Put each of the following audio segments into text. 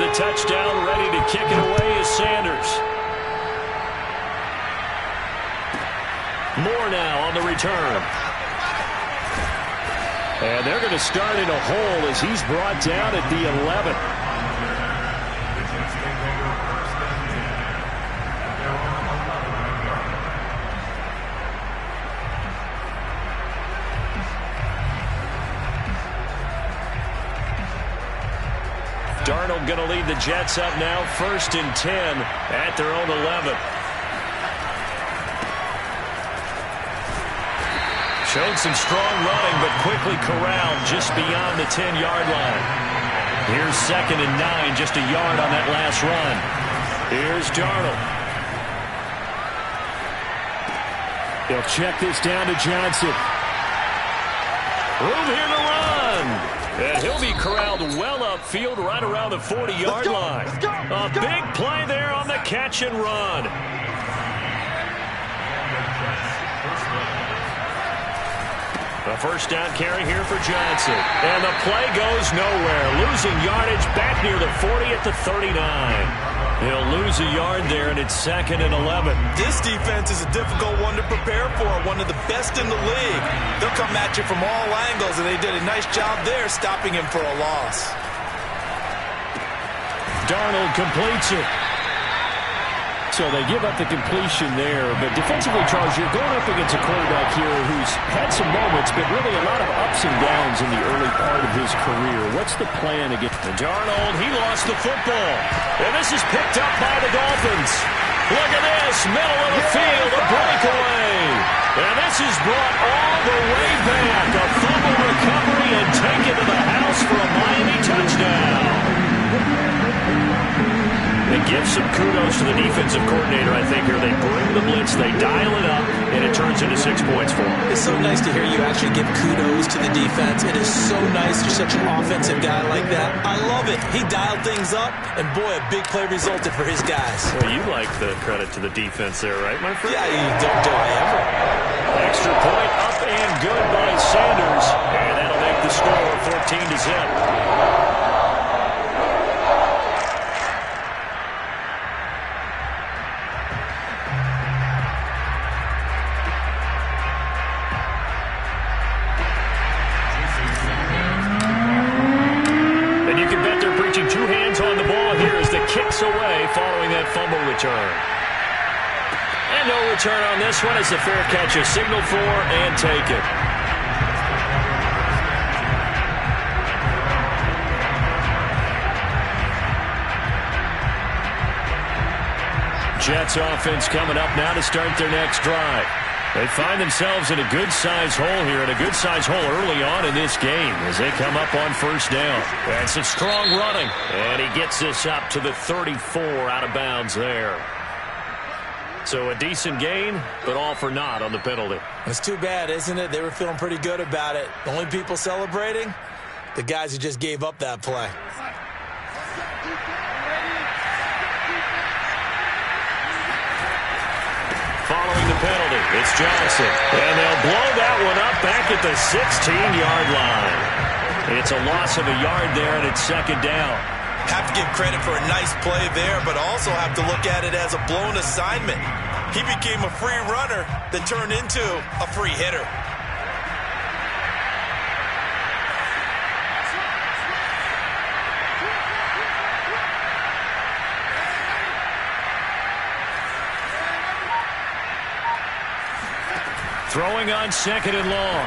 the touchdown. Ready to kick it away is Sanders. Moore now on the return. And they're going to start in a hole as he's brought down at the 11. Darnold going to lead the Jets up now, 1st and 10 at their own 11. Showed some strong running, but quickly corralled just beyond the 10-yard line. Here's 2nd and 9, just a yard on that last run. Here's Darnold. They'll check this down to Johnson. Room here to run. And he'll be corralled well upfield right around the 40-yard line. A big play there on the catch and run. A first down carry here for Johnson. And the play goes nowhere. Losing yardage back near the 40 at the 39. He'll lose a yard there, and it's 2nd and 11. This defense is a difficult one to prepare for, one of the best in the league. They'll come at you from all angles, and they did a nice job there stopping him for a loss. Darnold completes it. So they give up the completion there. But defensively, Charles, you're going up against a quarterback here who's had some moments, but really a lot of ups and downs in the early part of his career. What's the plan against Darnold? He lost the football. And this is picked up by the Dolphins. Look at this. Middle of the field, a breakaway. And this is brought all the way back. A fumble recovery and taken to the house for a Miami touchdown. They give some kudos to the defensive coordinator, I think, here. They bring the blitz, they dial it up, and it turns into 6 points for them. It's so nice to hear you actually give kudos to the defense. It is so nice you're such an offensive guy like that. I love it. He dialed things up, and boy, a big play resulted for his guys. Well, you like the credit to the defense there, right, my friend? Yeah, do I ever. Extra point up and good by Sanders, and that'll make the score 14-0. Kicks away following that fumble return. And no return on this one as the fair catch is signaled for and taken. Jets offense coming up now to start their next drive. They find themselves in a good-sized hole here, and a good-sized hole early on in this game as they come up on 1st down. That's some strong running, and he gets this up to the 34 out of bounds there. So a decent gain, but all for naught on the penalty. It's too bad, isn't it? They were feeling pretty good about it. The only people celebrating, the guys who just gave up that play. Following the penalty, it's Johnson. And they'll blow that one up back at the 16-yard line. It's a loss of a yard there, and it's 2nd down. Have to give credit for a nice play there, but also have to look at it as a blown assignment. He became a free runner that turned into a free hitter. Throwing on 2nd and long.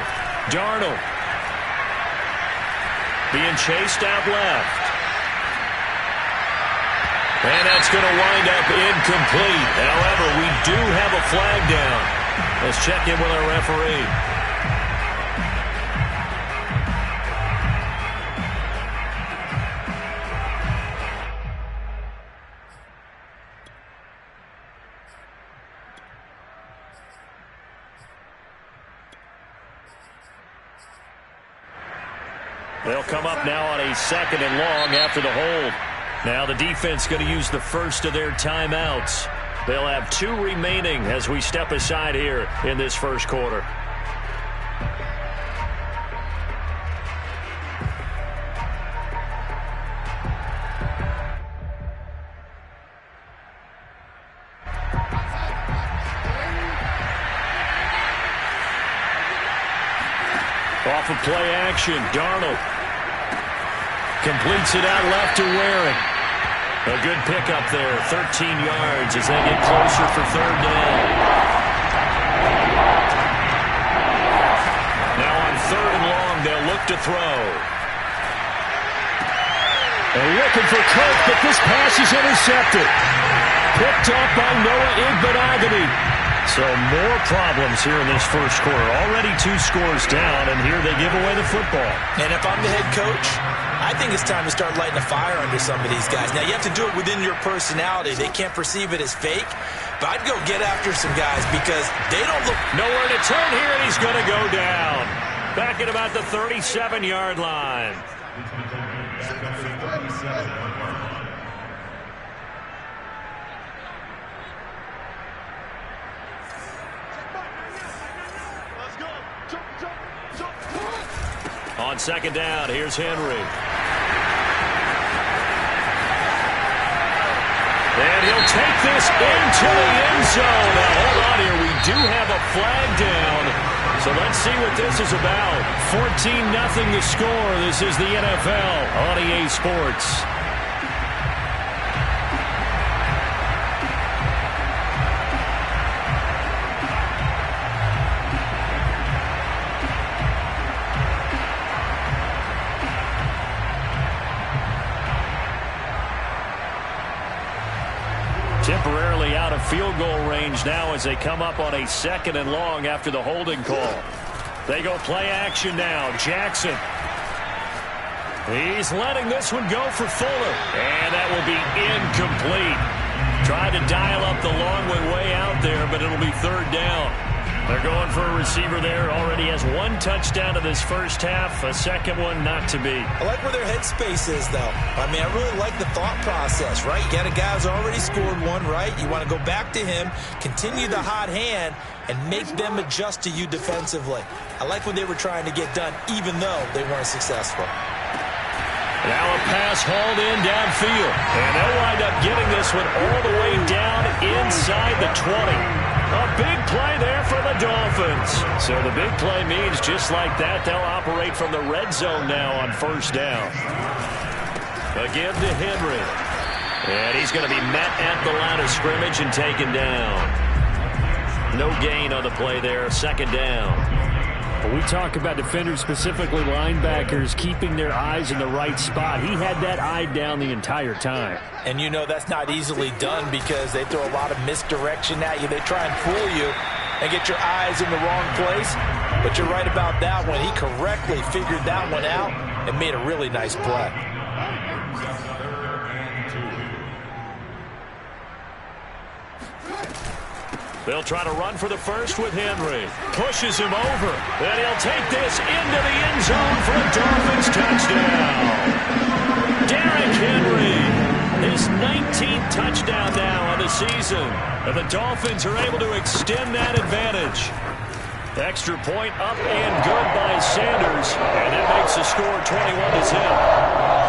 Darnold. Being chased out left. And that's going to wind up incomplete. However, we do have a flag down. Let's check in with our referee. They'll come up now on a 2nd and long after the hold. Now the defense going to use the first of their timeouts. They'll have 2 remaining as we step aside here in this first quarter. Off of play action, Darnold completes it out left to Waring. A good pickup there, 13 yards as they get closer for third down. Now on third and long, they'll look to throw. They're looking for Kirk, but this pass is intercepted. Picked up by Noah Igbenogany. So more problems here in this first quarter. Already 2 scores down, and here they give away the football. And if I'm the head coach, I think it's time to start lighting a fire under some of these guys. Now, you have to do it within your personality. They can't perceive it as fake. But I'd go get after some guys because they don't look... Nowhere to turn here, and he's going to go down. Back at about the 37-yard line. On second down, here's Henry. And he'll take this into the end zone. Now, hold on here. We do have a flag down. So let's see what this is about. 14-0 the score. This is the NFL on EA Sports. Temporarily out of field goal range now as they come up on a second and long after the holding call. They go play action now. Jackson. He's letting this one go for Fuller. And that will be incomplete. Tried to dial up the long way out there, but it'll be third down. They're going for a receiver there. Already has 1 touchdown in this first half. A second one not to be. I like where their headspace is, though. I mean, I really like the thought process, right? You got a guy who's already scored one, right? You want to go back to him, continue the hot hand, and make them adjust to you defensively. I like what they were trying to get done, even though they weren't successful. Now a pass hauled in downfield. And they'll wind up getting this one all the way down inside the 20. A big play there for the Dolphins. So the big play means just like that, they'll operate from the red zone now on first down. Again to Henry. And he's going to be met at the line of scrimmage and taken down. No gain on the play there, second down. We talk about defenders, specifically linebackers, keeping their eyes in the right spot. He had that eye down the entire time. And you know that's not easily done because they throw a lot of misdirection at you. They try and fool you and get your eyes in the wrong place. But you're right about that one. He correctly figured that one out and made a really nice play. They'll try to run for the first with Henry. Pushes him over. And he'll take this into the end zone for a Dolphins touchdown. Derrick Henry, his 19th touchdown now on the season. And the Dolphins are able to extend that advantage. Extra point up and good by Sanders. And that makes the score 21-0.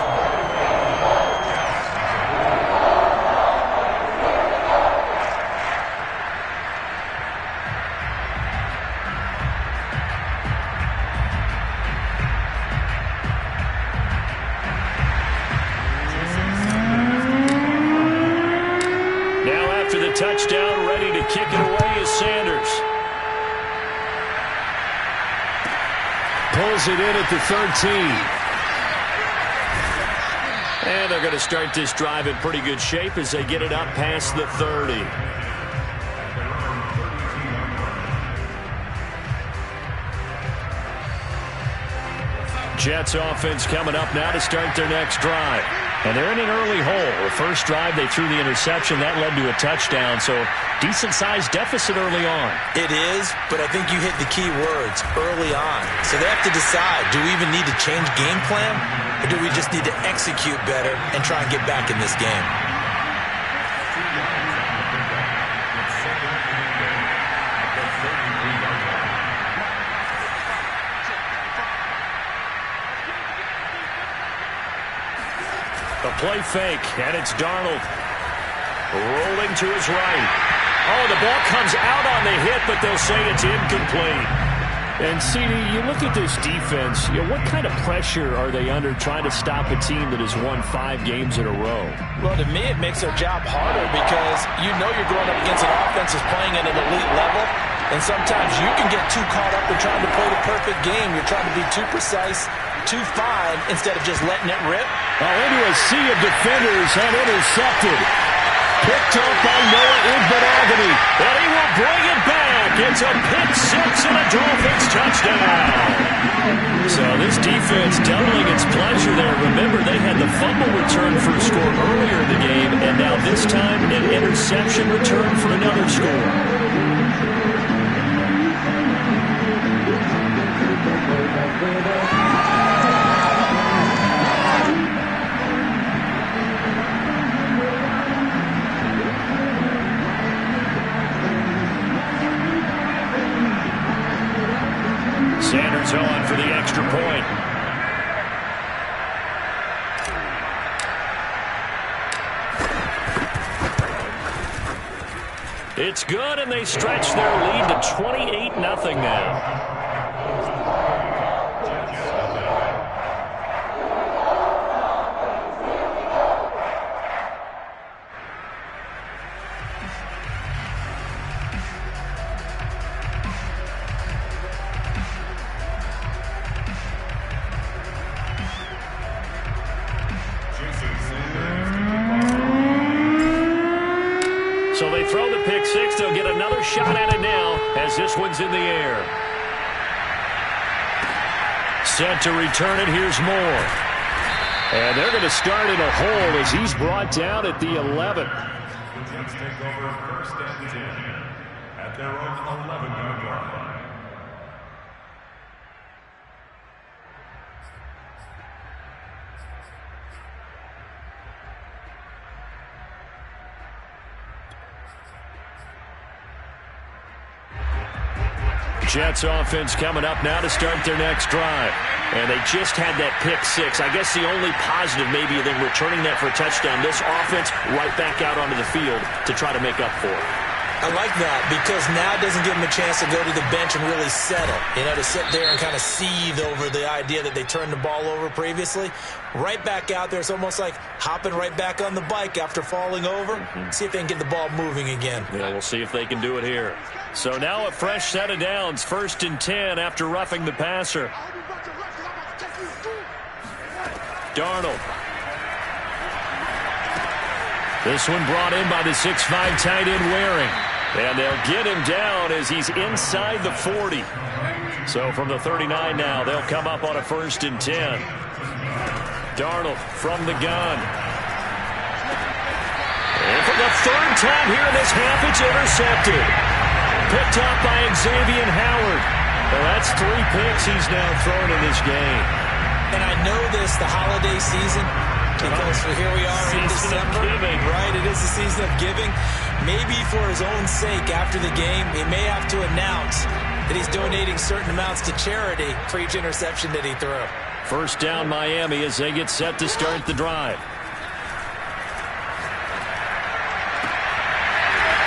Touchdown, ready to kick it away is Sanders. Pulls it in at the 13. And they're going to start this drive in pretty good shape as they get it up past the 30. Jets offense coming up now to start their next drive. And they're in an early hole. The first drive, they threw the interception. That led to a touchdown, so decent-sized deficit early on. It is, but I think you hit the key words, early on. So they have to decide, do we even need to change game plan, or do we just need to execute better and try and get back in this game? A play fake, and it's Darnold rolling to his right. Oh, the ball comes out on the hit, but they'll say it's incomplete. And, CD, you look at this defense, what kind of pressure are they under trying to stop a team that has won 5 games in a row? Well, to me, it makes their job harder because you know you're going up against an offense that's playing at an elite level, and sometimes you can get too caught up in trying to play the perfect game. You're trying to be too precise, too fine, instead of just letting it rip. Into a sea of defenders and intercepted. Picked up by Noah Igbenogany, and he will bring it back. It's a pick 6 and a Dolphins touchdown. So this defense doubling its pleasure there. Remember, they had the fumble return for a score earlier in the game, and now this time an interception return for another score. Sanders on for the extra point. It's good, and they stretch their lead to 28-0 now. So they throw the pick 6. They'll get another shot at it now as this one's in the air. Set to return it. Here's Moore. And they're going to start in a hole as he's brought down at the 11. Jets take over first and 10 at their own 11-yard line. Jets offense coming up now to start their next drive. And they just had that pick 6. I guess the only positive maybe than returning that for a touchdown. This offense right back out onto the field to try to make up for it. I like that because now it doesn't give them a chance to go to the bench and really settle. To sit there and kind of seethe over the idea that they turned the ball over previously. Right back out there. It's almost like hopping right back on the bike after falling over. See if they can get the ball moving again. Yeah, we'll see if they can do it here. So now a fresh set of downs. 1st and 10 after roughing the passer. Darnold. This one brought in by the 6'5" tight end Waring. And they'll get him down as he's inside the 40. So from the 39 now, they'll come up on a 1st and 10. Darnold from the gun. And for the 3rd time here in this half, it's intercepted. Picked up by Xavier Howard. Well, that's 3 picks he's now thrown in this game. And I know this, the holiday season, because here we are in December. Right, it is the season of giving. Maybe for his own sake after the game, he may have to announce that he's donating certain amounts to charity for each interception that he threw. 1st down Miami as they get set to start the drive.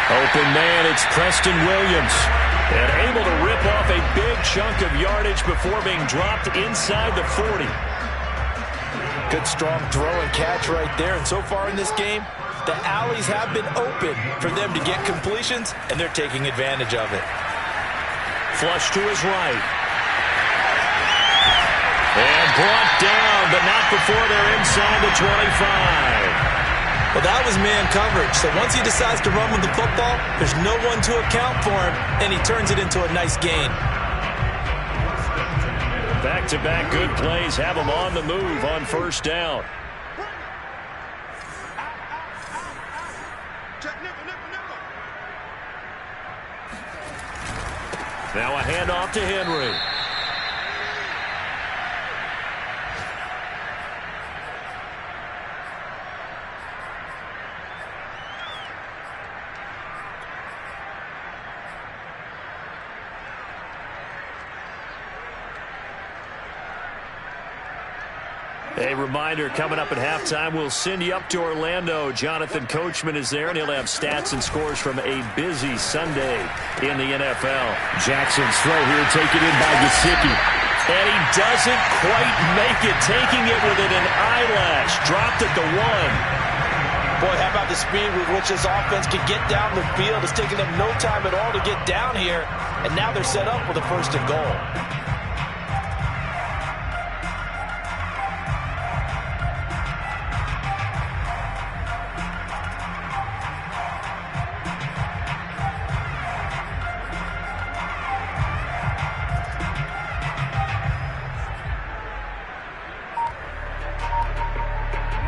Open man, it's Preston Williams. And able to rip off a big chunk of yardage before being dropped inside the 40. Good strong throw and catch right there. And so far in this game, the alleys have been open for them to get completions, and they're taking advantage of it. Flush to his right. And brought down, but not before they're inside the 25. Well, that was man coverage. So once he decides to run with the football, there's no one to account for him, and he turns it into a nice gain. Back-to-back good plays have him on the move on 1st down. Now a handoff to Henry. A reminder, coming up at halftime, we'll send you up to Orlando. Jonathan Coachman is there, and he'll have stats and scores from a busy Sunday in the NFL. Jackson's throw here taken in by Gesicki. And he doesn't quite make it, taking it within an eyelash. Dropped at the 1. Boy, how about the speed with which this offense can get down the field? It's taken them no time at all to get down here, and now they're set up with a 1st and goal.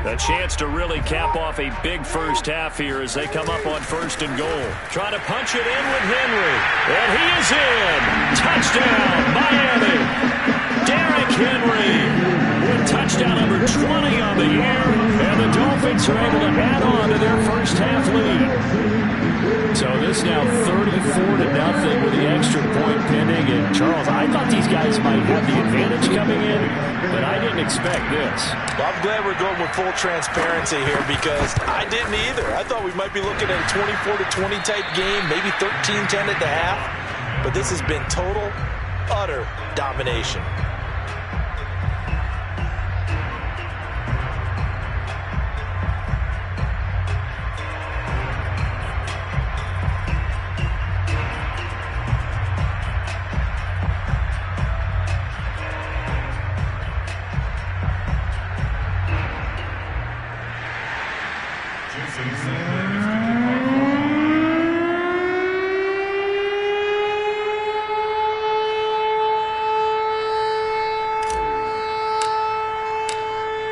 A chance to really cap off a big first half here as they come up on 1st and goal. Trying to punch it in with Henry. And he is in. Touchdown, Miami. Derrick Henry with touchdown number 20 on the year. And the Dolphins are able to add on to their first half lead. So this now 34-0 with the extra point pending. And Charles, I thought these guys might have the advantage coming in, but I didn't expect this. Well, I'm glad we're going with full transparency here because I didn't either. I thought we might be looking at a 24-20 type game, maybe 13-10 at the half. But this has been total, utter domination.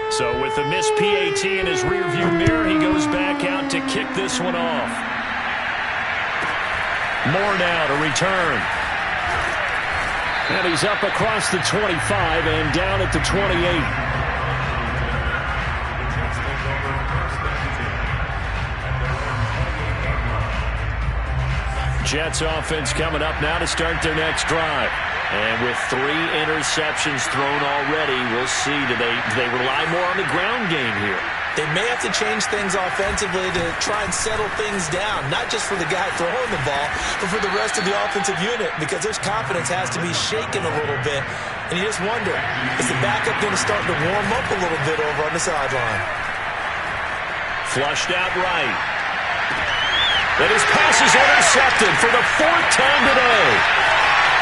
So with the missed PAT in his rearview mirror, he goes back out to kick this one off. Moore now to return. And he's up across the 25 and down at the 28. Jets offense coming up now to start their next drive. And with 3 interceptions thrown already, we'll see. Do they rely more on the ground game here? They may have to change things offensively to try and settle things down, not just for the guy throwing the ball, but for the rest of the offensive unit, because their confidence has to be shaken a little bit. And you just wonder, is the backup going to start to warm up a little bit over on the sideline? Flushed out right. And his pass is intercepted for the 4th time today.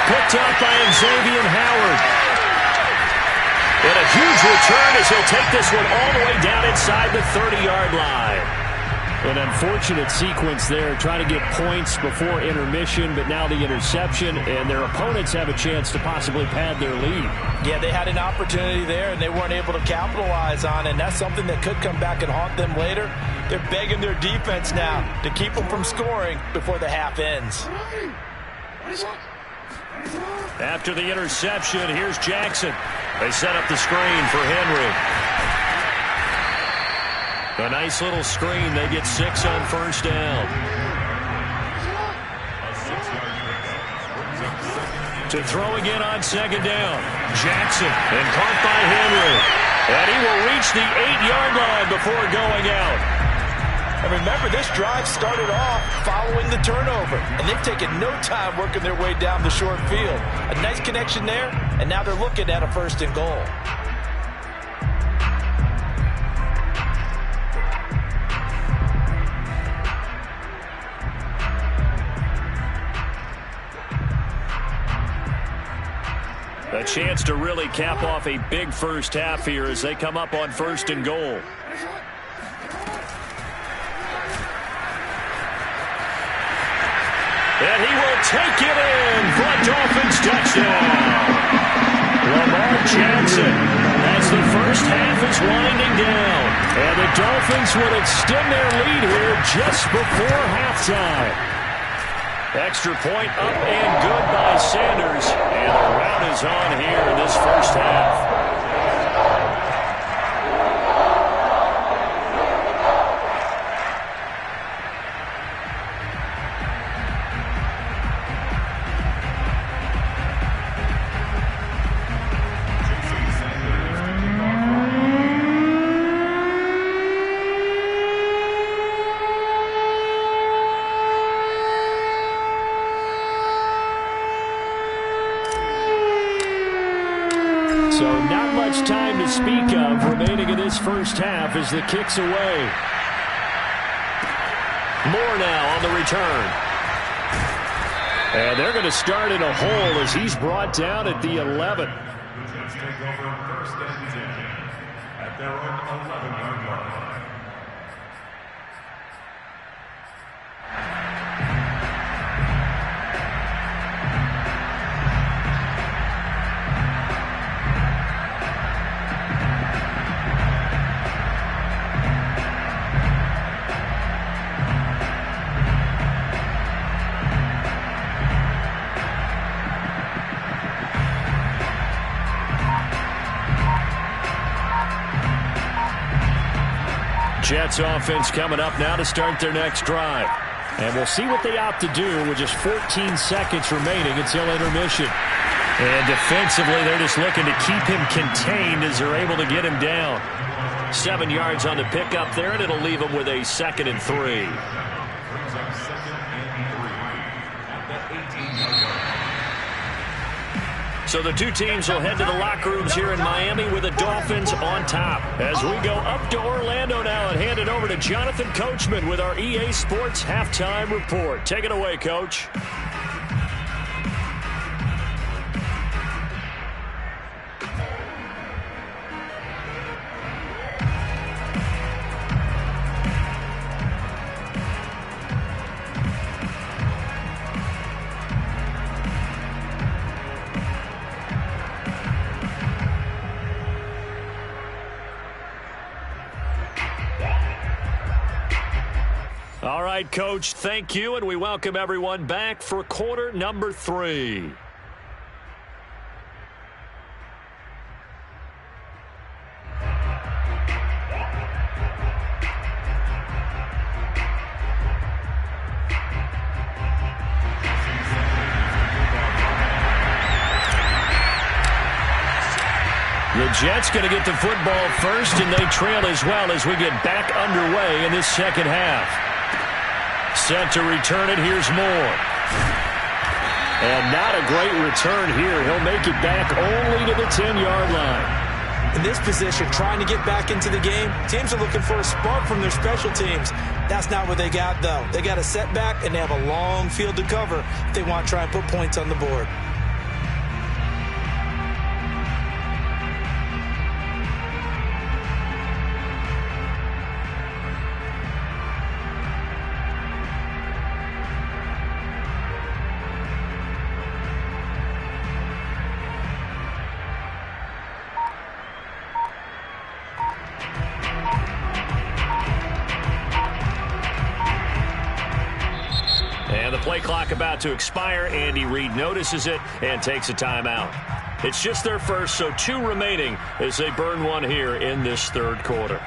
Picked up by Xavier Howard. And a huge return as he'll take this one all the way down inside the 30-yard line. An unfortunate sequence there, trying to get points before intermission, but now the interception, and their opponents have a chance to possibly pad their lead. Yeah, they had an opportunity there, and they weren't able to capitalize on it, and that's something that could come back and haunt them later. They're begging their defense now to keep them from scoring before the half ends. After the interception, here's Jackson. They set up the screen for Henry. A nice little screen. They get 6 on 1st down. To throw again on 2nd down. Jackson, and caught by Henry. And he will reach the 8-yard line before going out. And remember, this drive started off following the turnover, and they've taken no time working their way down the short field. A nice connection there, and now they're looking at a 1st and goal. A chance to really cap off a big first half here as they come up on 1st and goal. And he will take it in for a Dolphins touchdown. Lamar Jackson as the first half is winding down. And the Dolphins would extend their lead here just before halftime. Extra point up and good by Sanders. And the rout is on here in this first half. So not much time to speak of remaining in this first half as the kick's away. Moore now on the return. And they're going to start in a hole as he's brought down at the 11. The Jets take over first and 10 at their own 11-yard line. Jets offense coming up now to start their next drive. And we'll see what they opt to do with just 14 seconds remaining until intermission. And defensively, they're just looking to keep him contained as they're able to get him down. 7 yards on the pickup there, and it'll leave him with a 2nd and 3. Brings up 2nd and 3 at the 18-yard line. So the two teams will head to the locker rooms here in Miami with the Dolphins on top. As we go up to Orlando now and hand it over to Jonathan Coachman with our EA Sports Halftime Report. Take it away, Coach. All right, Coach, thank you, and we welcome everyone back for quarter number 3. The Jets going to get the football first, and they trail as well as we get back underway in this second half. Set to return it. Here's Moore. And not a great return here. He'll make it back only to the 10-yard line. In this position, trying to get back into the game, teams are looking for a spark from their special teams. That's not what they got, though. They got a setback, and they have a long field to cover if they want to try and put points on the board. Play clock about to expire. Andy Reid notices it and takes a timeout. It's just their first, so 2 remaining as they burn one here in this third quarter.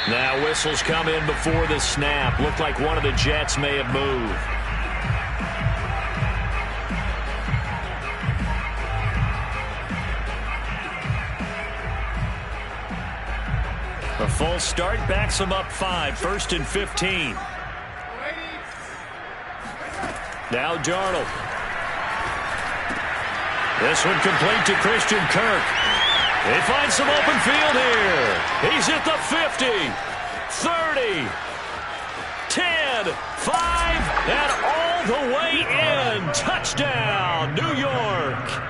Now whistles come in before the snap. Looked like one of the Jets may have moved. A full start backs them up 5. 1st and 15. Now Darnold. This one complete to Christian Kirk. They find some open field here. He's at the 50, 30, 10, 5, and all the way in. Touchdown, New York.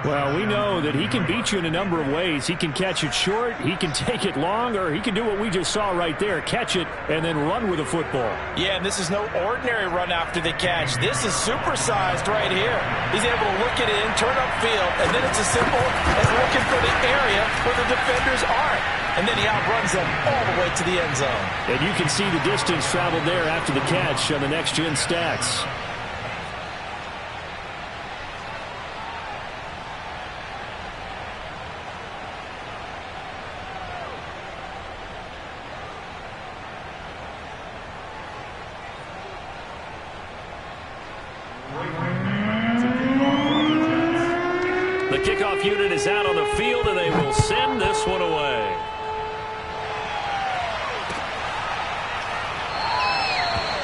Well, we know that he can beat you in a number of ways. He can catch it short, he can take it long, or he can do what we just saw right there, catch it and then run with the football. Yeah, and this is no ordinary run after the catch. This is supersized right here. He's able to look it in, turn upfield, and then it's as simple as looking for the area where the defenders aren't. and then he outruns them all the way to the end zone. And you can see the distance traveled there after the catch on the next-gen stats. The kickoff unit is out on the field, and they will send this one away.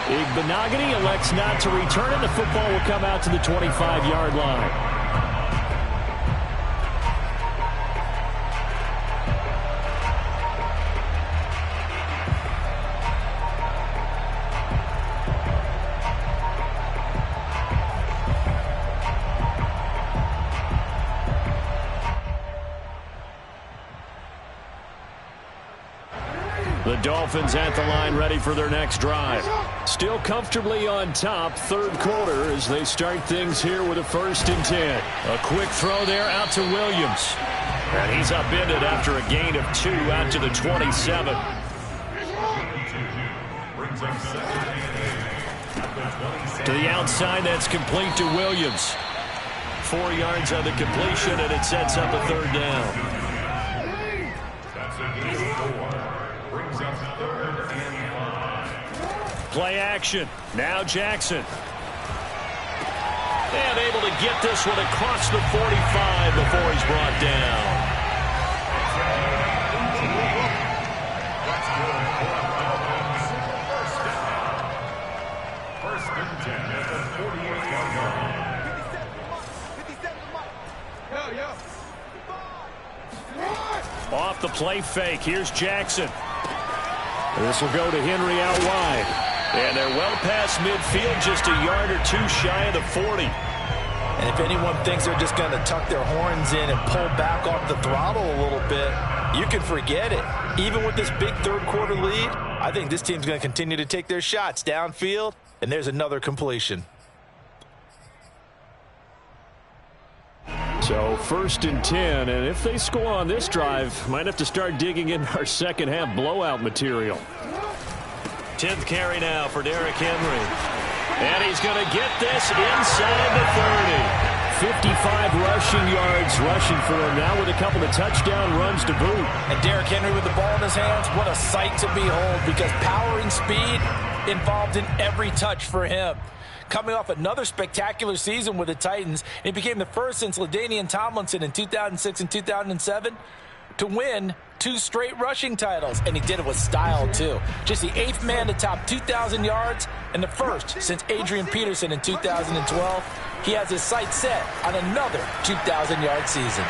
Igbenogany elects not to return it. The football will come out to the 25-yard line. The Dolphins at the line, ready for their next drive. Still comfortably on top, third quarter, as they start things here with a 1st and 10. A quick throw there out to Williams. And he's upended after a gain of 2 out to the 27. To the outside, that's complete to Williams. 4 yards on the completion, and it sets up a 3rd down. That's a gain of 4. Brings up 3rd and 5. Play action. Now Jackson. And able to get this one across the 45 before he's brought down. First and 10 at the 48-yard line. Off the play fake. Here's Jackson. This will go to Henry out wide. And they're well past midfield, just a yard or 2 shy of the 40. And if anyone thinks they're just going to tuck their horns in and pull back off the throttle a little bit, you can forget it. Even with this big third quarter lead, I think this team's going to continue to take their shots downfield, and there's another completion. So 1st and 10, and if they score on this drive, might have to start digging in our second half blowout material. 10th carry now for Derrick Henry. And he's going to get this inside the 30. 55 rushing yards rushing for him now with a couple of touchdown runs to boot. And Derrick Henry with the ball in his hands, what a sight to behold, because power and speed involved in every touch for him. Coming off another spectacular season with the Titans, he became the first since LaDainian Tomlinson in 2006 and 2007 to win 2 straight rushing titles, and he did it with style too. Just the 8th man to top 2,000 yards and the first since Adrian Peterson in 2012. He has his sights set on another 2,000-yard season.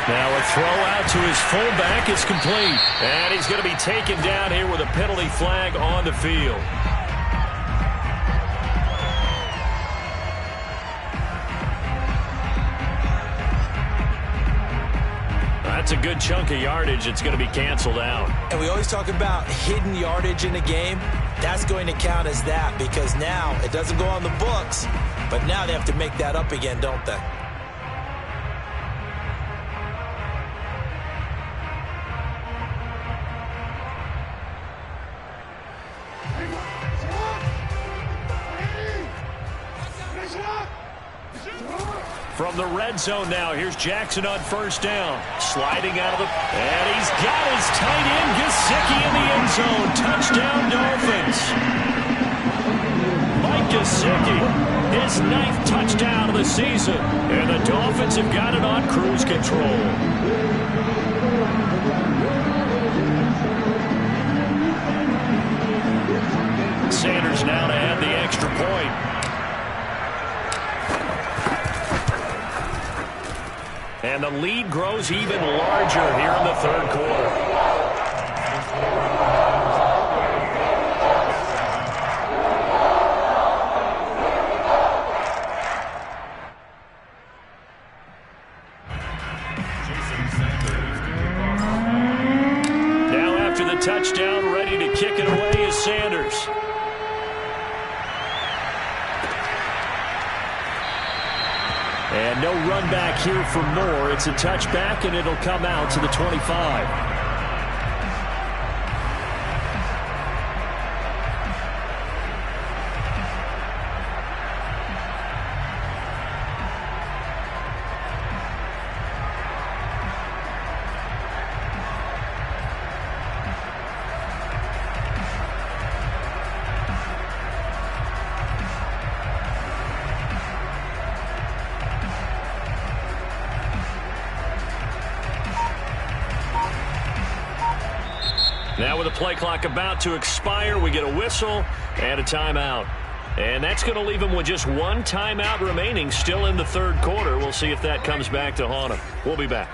Now a throw out to his fullback is complete, and he's going to be taken down here with a penalty flag on the field. That's a good chunk of yardage. It's going to be canceled out. And we always talk about hidden yardage in a game. That's going to count as that, because now it doesn't go on the books, but now they have to make that up again, don't they? From the red zone now, here's Jackson on 1st down. Sliding out of the... And he's got his tight end, Gesicki, in the end zone. Touchdown, Dolphins. Mike Gesicki, his 9th touchdown of the season. And the Dolphins have got it on cruise control. Sanders now to add the extra point. And the lead grows even larger here in the 3rd quarter. Now after the touchdown, ready to kick it away is Sanders. And no run back here for Moore. It's a touchback, and it'll come out to the 25. with the play clock about to expire, we get a whistle and a timeout. And that's going to leave them with just one timeout remaining still in the third quarter. We'll see if that comes back to haunt them. We'll be back.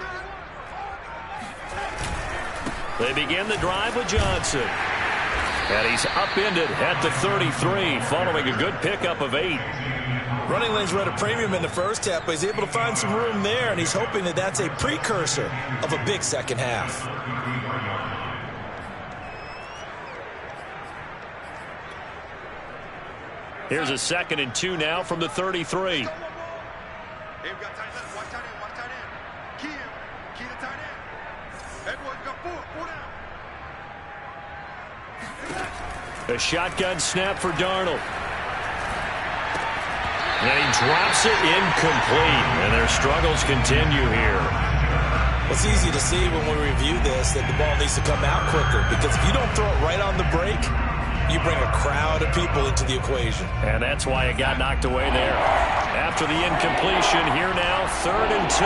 They begin the drive with Johnson. And he's upended at the 33 following a good pickup of 8. Running lanes were at a premium in the first half, but he's able to find some room there, and he's hoping that that's a precursor of a big second half. Here's a 2nd and 2 now from the 33. A shotgun snap for Darnold. And he drops it incomplete. And their struggles continue here. It's easy to see when we review this that the ball needs to come out quicker, because if you don't throw it right on the break, you bring a crowd of people into the equation. And that's why it got knocked away there. After the incompletion, here now, 3rd and 2.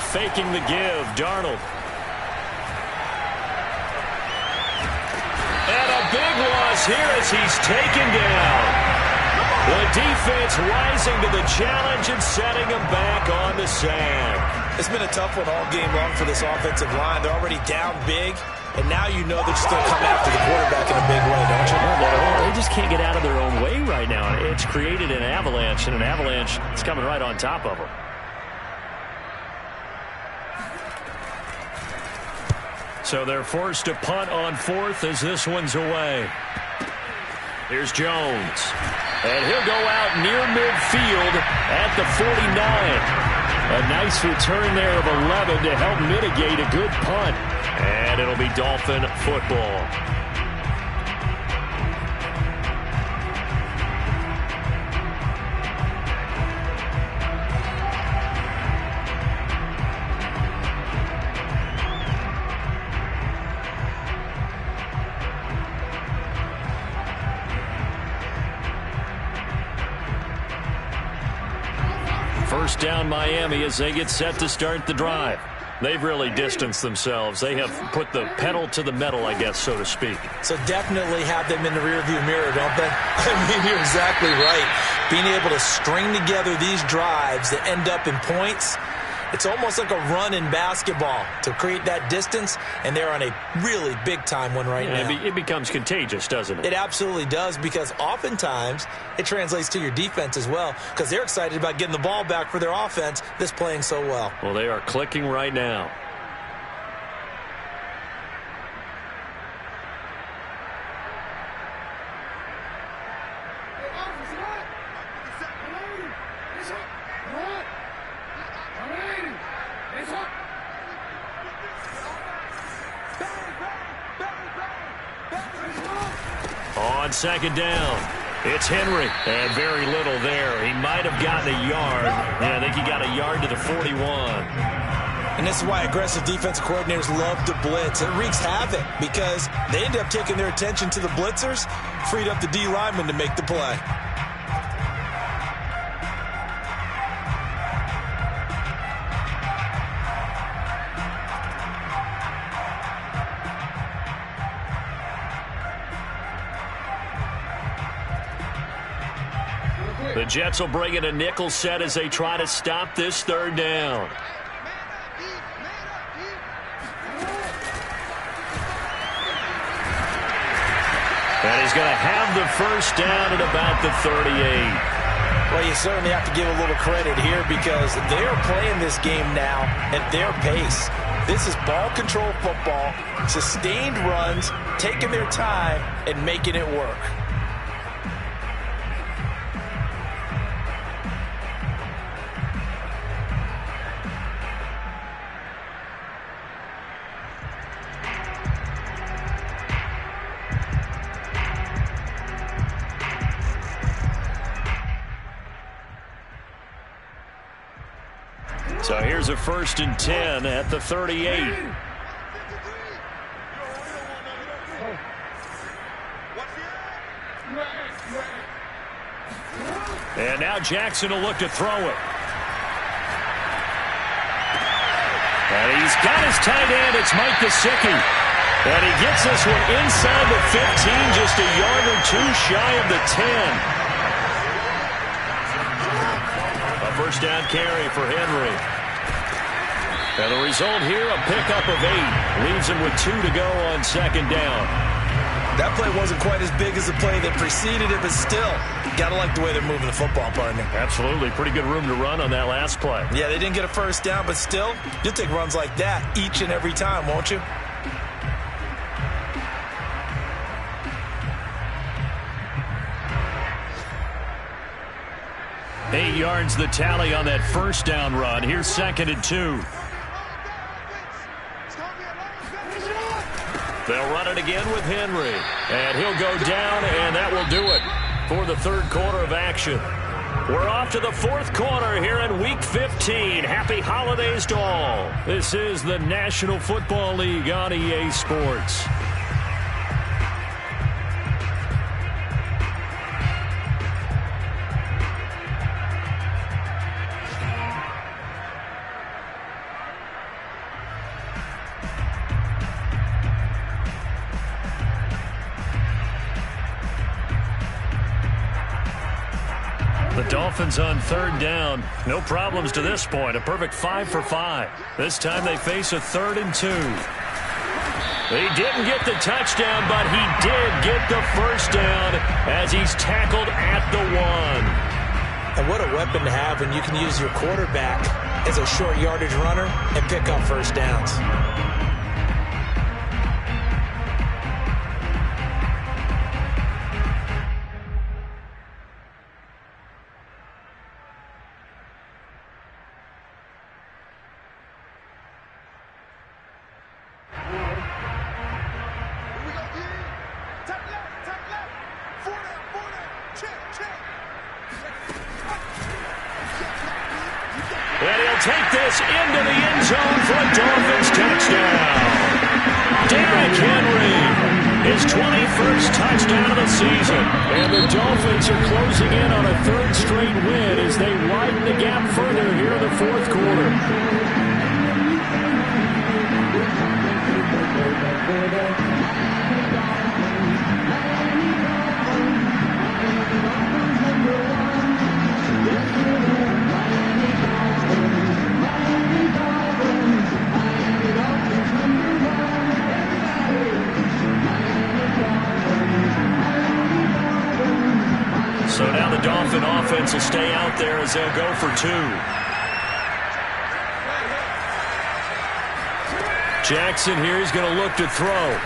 Faking the give, Darnold. And a big loss here as he's taken down. The defense rising to the challenge and setting him back on the sack. It's been a tough one all game long for this offensive line. They're already down big, and now you know they're just going to come after the quarterback in a big way, don't you? They just can't get out of their own way right now. It's created an avalanche, and an avalanche is coming right on top of them. So they're forced to punt on 4th as this one's away. Here's Jones. And he'll go out near midfield at the 49. A nice return there of 11 to help mitigate a good punt. And it'll be Dolphin football. First down Miami as they get set to start the drive. They've really distanced themselves. They have put the pedal to the metal, I guess, so to speak. So definitely have them in the rearview mirror, don't they? I mean, you're exactly right. Being able to string together these drives that end up in points, it's almost like a run in basketball to create that distance, and they're on a really big-time one right now. It becomes contagious, doesn't it? It absolutely does, because oftentimes it translates to your defense as well, because they're excited about getting the ball back for their offense that's playing so well. Well, they are clicking right now. On 2nd down, it's Henry, and very little there. He might have gotten a yard. Yeah, I think he got a yard to the 41. And this is why aggressive defensive coordinators love to blitz. It wreaks havoc because they end up taking their attention to the blitzers, freed up the D lineman to make the play. The Jets will bring in a nickel set as they try to stop this 3rd down. And he's going to have the first down at about the 38. Well, you certainly have to give a little credit here because they are playing this game now at their pace. This is ball control football, sustained runs, taking their time and making it work. So here's a 1st and 10 at the 38. And now Jackson will look to throw it. And he's got his tight end. It's Mike Gesicki. And he gets this one inside the 15, just a yard or two shy of the 10. A first down carry for Henry. And the result here, a pickup of 8. Leaves him with 2 to go on second down. That play wasn't quite as big as the play that preceded it, but still, got to like the way they're moving the football, partner. Absolutely. Pretty good room to run on that last play. Yeah, they didn't get a first down, but still, you'll take runs like that each and every time, won't you? Eight yards the tally on that first down run. Here's 2nd and 2. They'll run it again with Henry. And he'll go down, and that will do it for the third quarter of action. We're off to the fourth quarter here in Week 15. Happy holidays to all. This is the National Football League on EA Sports. The Dolphins on third down. No problems to this point. A perfect 5 for 5. This time they face a 3rd and 2. He didn't get the touchdown, but he did get the first down as he's tackled at the 1. And what a weapon to have when you can use your quarterback as a short yardage runner and pick up first downs. And he'll take this into the end zone for a Dolphins touchdown. Derrick Henry, his 21st touchdown of the season. And the Dolphins are closing in on a 3rd straight win as they widen the gap further here in the fourth quarter. So now the Dolphin offense will stay out there as they'll go for 2. Jackson here is going to look to throw.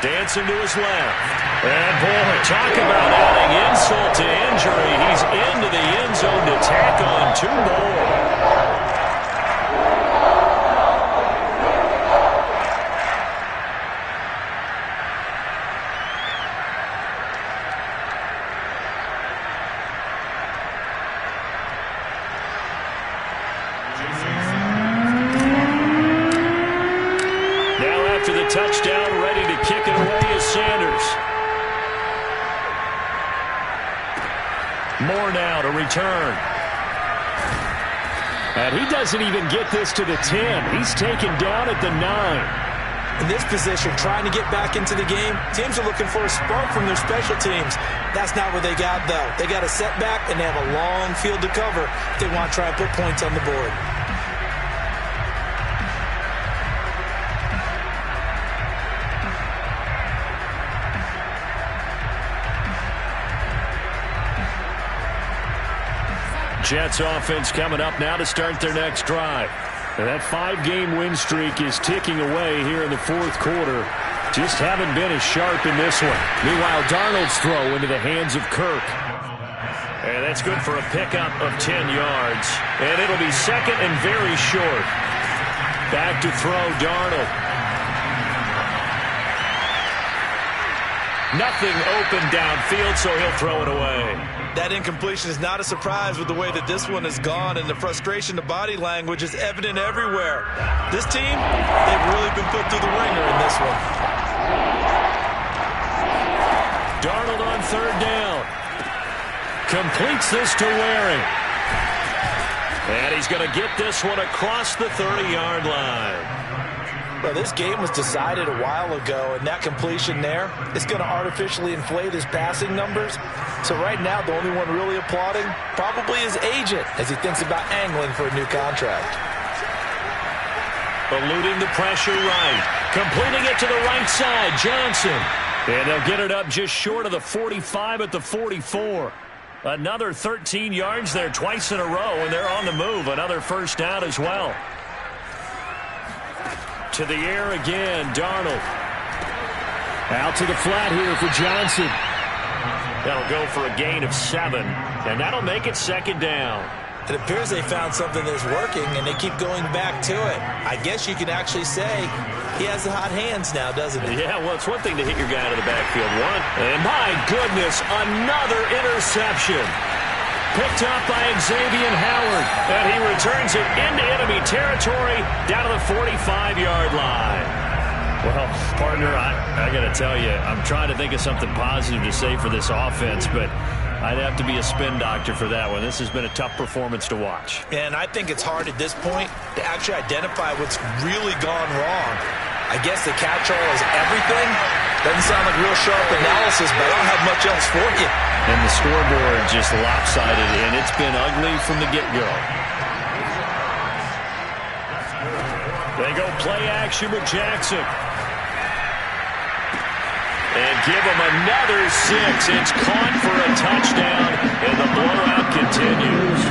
Dancing to his left. And boy, talk about adding insult to injury. He's into the end zone to tack on 2 more. After the touchdown, ready to kick it away is Sanders. Moore now to return. And he doesn't even get this to the 10. He's taken down at the 9. In this position, trying to get back into the game, teams are looking for a spark from their special teams. That's not what they got, though. They got a setback, and they have a long field to cover if they want to try and put points on the board. Jets offense coming up now to start their next drive. And that 5-game win streak is ticking away here in the fourth quarter. Just haven't been as sharp in this one. Meanwhile, Darnold's throw into the hands of Kirk. And that's good for a pickup of 10 yards. And it'll be 2nd and very short. Back to throw Darnold. Nothing open downfield, so he'll throw it away. That incompletion is not a surprise with the way that this one has gone, and the frustration, the body language is evident everywhere. This team, they've really been put through the ringer in this one. Darnold on 3rd down. Completes this to Waring. And he's going to get this one across the 30-yard line. Well, this game was decided a while ago, and that completion there is going to artificially inflate his passing numbers. So right now, the only one really applauding probably his agent as he thinks about angling for a new contract. Eluding the pressure right. Completing it to the right side, Johnson. And they'll get it up just short of the 45 at the 44. Another 13 yards there twice in a row, and they're on the move. Another first down as well. To the air again, Darnold. Out to the flat here for Johnson. That'll go for a gain of 7, and that'll make it second down. It appears they found something that's working, and they keep going back to it. I guess you can actually say he has the hot hands now, doesn't he? Yeah, well, it's one thing to hit your guy out of the backfield. And my goodness, another interception. Picked up by Xavier Howard, and he returns it into enemy territory down to the 45-yard line. Well, partner, I got to tell you, I'm trying to think of something positive to say for this offense, but I'd have to be a spin doctor for that one. This has been a tough performance to watch. And I think it's hard at this point to actually identify what's really gone wrong. I guess the catch-all is everything. Doesn't sound like real sharp analysis, but I don't have much else for you. And the scoreboard just lopsided, and it's been ugly from the get-go. They go play action with Jackson. And give him another 6. It's caught for a touchdown, and the blowout continues.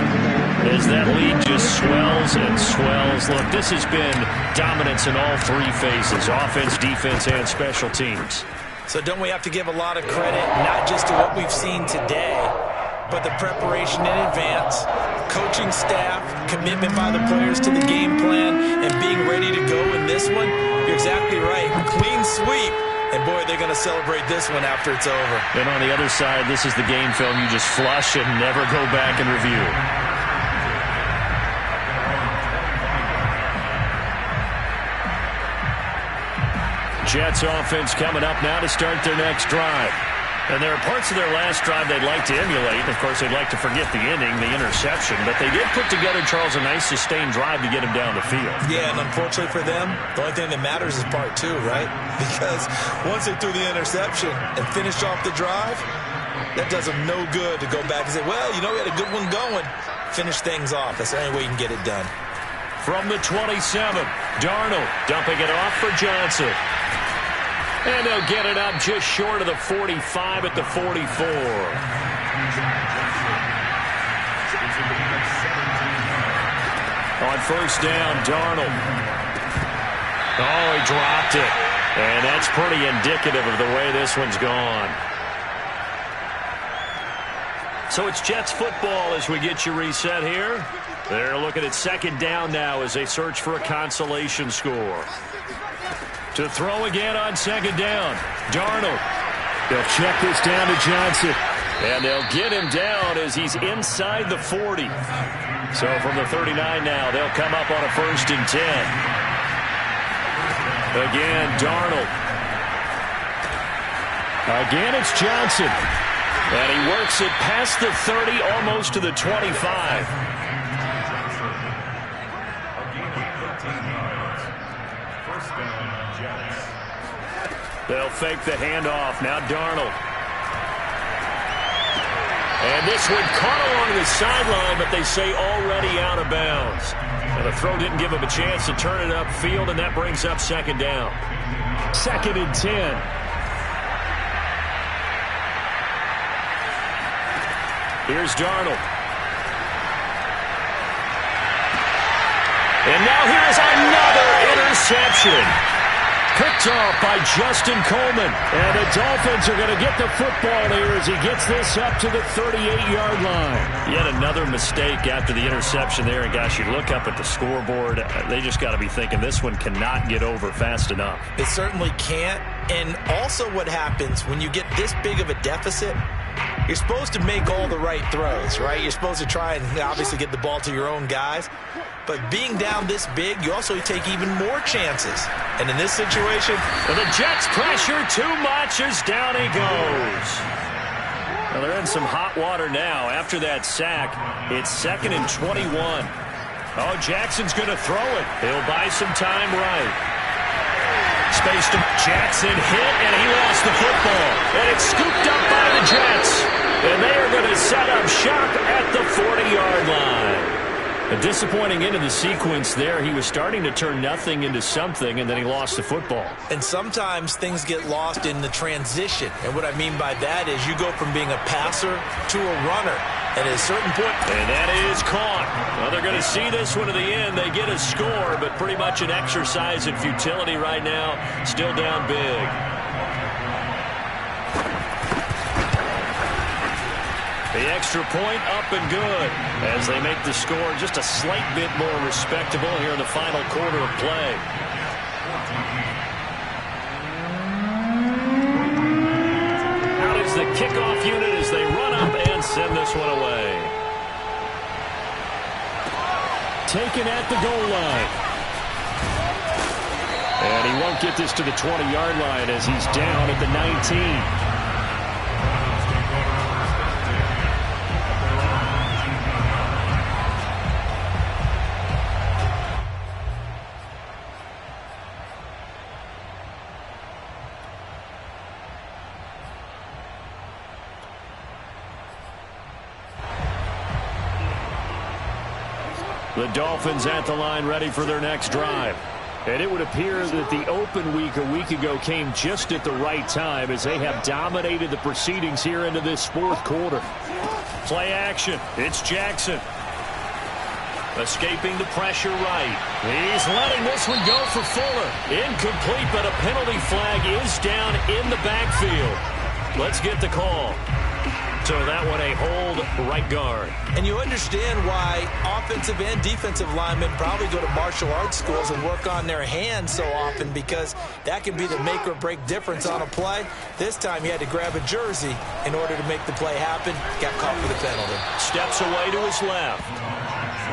As that lead just swells and swells. Look, this has been dominance in all three phases, offense, defense, and special teams. So don't we have to give a lot of credit, not just to what we've seen today, but the preparation in advance, coaching staff, commitment by the players to the game plan, and being ready to go in this one? You're exactly right. Clean sweep. And, boy, they're going to celebrate this one after it's over. And on the other side, this is the game film you just flush and never go back and review. Jets offense coming up now to start their next drive. And there are parts of their last drive they'd like to emulate. Of course, they'd like to forget the ending, the interception. But they did put together, Charles, a nice sustained drive to get him down the field. Yeah, and unfortunately for them, the only thing that matters is part 2, right? Because once they threw the interception and finished off the drive, that does them no good to go back and say, well, you know, we had a good one going. Finish things off. That's the only way you can get it done. From the 27, Darnold dumping it off for Johnson. And they'll get it up just short of the 45 at the 44. On first down, Darnold. Oh, he dropped it. And that's pretty indicative of the way this one's gone. So it's Jets football as we get you reset here. They're looking at second down now as they search for a consolation score. To throw again on second down, Darnold. They'll check this down to Johnson. And they'll get him down as he's inside the 40. So from the 39 now, they'll come up on a 1st and 10. Again, Darnold. Again, it's Johnson. And he works it past the 30, almost to the 25. They'll fake the handoff. Now Darnold. And this one caught along the sideline, but they say already out of bounds. And the throw didn't give him a chance to turn it upfield, and that brings up second down. 2nd and 10. Here's Darnold. And now here's another interception. Picked off by Justin Coleman. And the Dolphins are going to get the football here as he gets this up to the 38-yard line. Yet another mistake after the interception there. And, gosh, you look up at the scoreboard. They just got to be thinking this one cannot get over fast enough. It certainly can't. And also what happens when you get this big of a deficit, you're supposed to make all the right throws, right? You're supposed to try and obviously get the ball to your own guys. But being down this big, you also take even more chances. And in this situation, the Jets pressure too much as down he goes. Well, they're in some hot water now. After that sack, it's 2nd and 21. Oh, Jackson's going to throw it. He'll buy some time right. Space to Jackson hit, and he lost the football. And it's scooped up by the Jets. And they are going to set up shop at the 40-yard line. A disappointing end of the sequence there. He was starting to turn nothing into something, and then he lost the football. And sometimes things get lost in the transition. And what I mean by that is you go from being a passer to a runner. And at a certain point... And that is caught. Well, they're going to see this one to the end. They get a score, but pretty much an exercise in futility right now. Still down big. The extra point up and good as they make the score just a slight bit more respectable here in the final quarter of play. Out is the kickoff unit as they run up and send this one away. Taken at the goal line. And he won't get this to the 20-yard line as he's down at the 19. The Dolphins at the line ready for their next drive. And it would appear that the open week a week ago came just at the right time as they have dominated the proceedings here into this fourth quarter. Play action. It's Jackson. Escaping the pressure right. He's letting this one go for Fuller. Incomplete, but a penalty flag is down in the backfield. Let's get the call. So that one a hold right guard. And you understand why offensive and defensive linemen probably go to martial arts schools and work on their hands so often, because that can be the make or break difference on a play. This time he had to grab a jersey in order to make the play happen. Got caught for the penalty. Steps away to his left.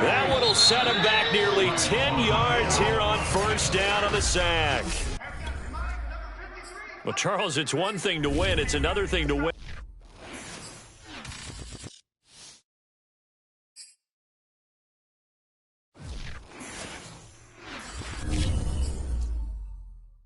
That one will set him back nearly 10 yards here on first down on the sack. Well, Charles, it's one thing to win. It's another thing to win.